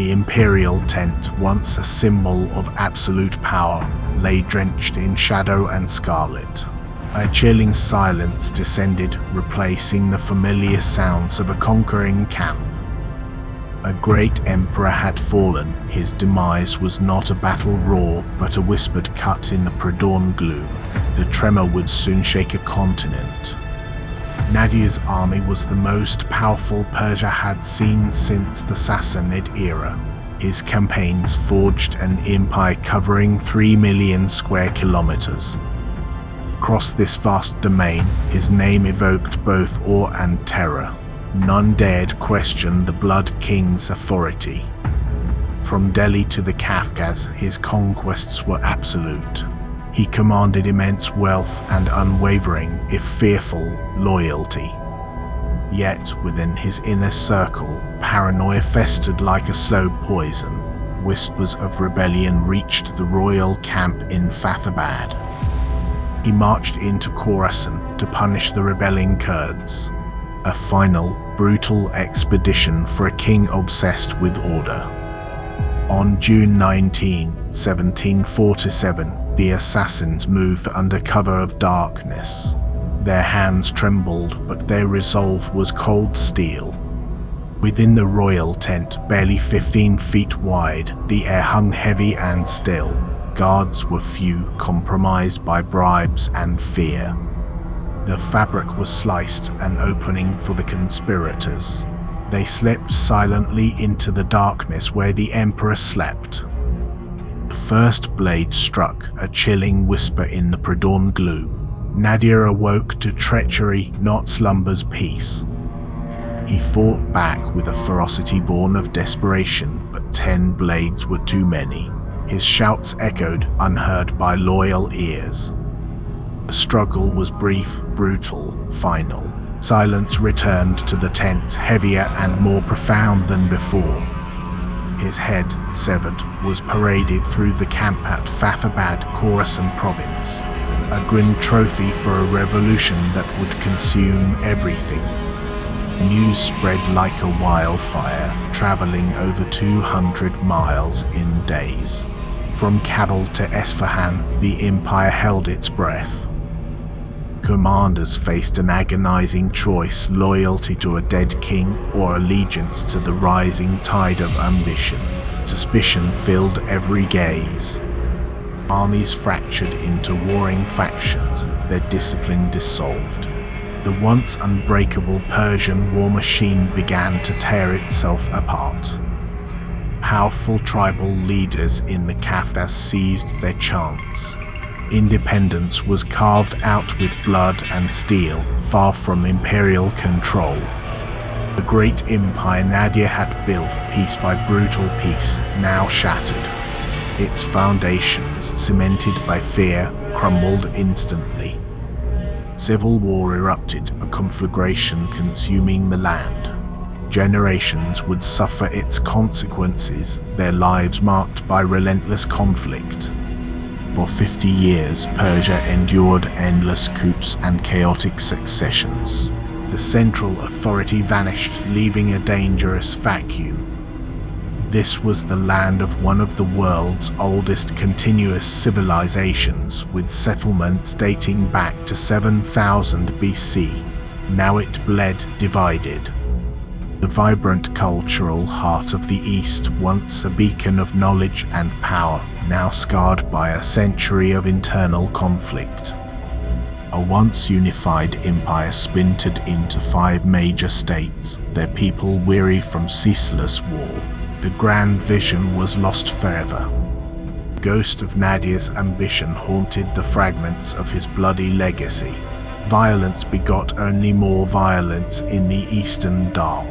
The imperial tent, once a symbol of absolute power, lay drenched in shadow and scarlet. A chilling silence descended, replacing the familiar sounds of a conquering camp. A great emperor had fallen. His demise was not a battle roar, but a whispered cut in the pre-dawn gloom. The tremor would soon shake a continent. Nadir's army was the most powerful Persia had seen since the Sassanid era. His campaigns forged an empire covering 3 million square kilometers. Across this vast domain, his name evoked both awe and terror. None dared question the Blood King's authority. From Delhi to the Qafqaz, his conquests were absolute. He commanded immense wealth and unwavering, if fearful, loyalty. Yet, within his inner circle, paranoia festered like a slow poison. Whispers of rebellion reached the royal camp in Fathabad. He marched into Khorasan to punish the rebelling Kurds. A final, brutal expedition for a king obsessed with order. On June 19, 1747, the assassins moved under cover of darkness. Their hands trembled, but their resolve was cold steel. Within the royal tent, barely 15 feet wide, the air hung heavy and still. Guards were few, compromised by bribes and fear. The fabric was sliced, an opening for the conspirators. They slipped silently into the darkness where the emperor slept. The first blade struck, a chilling whisper in the pre-dawn gloom. Nadir awoke to treachery, not slumber's peace. He fought back with a ferocity born of desperation, but 10 blades were too many. His shouts echoed, unheard by loyal ears. The struggle was brief, brutal, final. Silence returned to the tent, heavier and more profound than before. His head, severed, was paraded through the camp at Fathabad, Khorasan Province, a grim trophy for a revolution that would consume everything. News spread like a wildfire, traveling over 200 miles in days. From Kabul to Esfahan, the empire held its breath. Commanders faced an agonizing choice: loyalty to a dead king or allegiance to the rising tide of ambition. Suspicion filled every gaze. Armies fractured into warring factions, their discipline dissolved. The once unbreakable Persian war machine began to tear itself apart. Powerful tribal leaders in the Qafqaz seized their chance. Independence was carved out with blood and steel, far from imperial control. The great empire Nadir had built, piece by brutal piece, now shattered. Its foundations, cemented by fear, crumbled instantly. Civil war erupted, a conflagration consuming the land. Generations would suffer its consequences, their lives marked by relentless conflict. For 50 years, Persia endured endless coups and chaotic successions. The central authority vanished, leaving a dangerous vacuum. This was the land of one of the world's oldest continuous civilizations, with settlements dating back to 7000 BC. Now it bled, divided. The vibrant cultural heart of the East, once a beacon of knowledge and power, now scarred by a century of internal conflict. A once unified empire splintered into 5 major states, their people weary from ceaseless war. The grand vision was lost forever. The ghost of Nadir's ambition haunted the fragments of his bloody legacy. Violence begot only more violence in the eastern dark.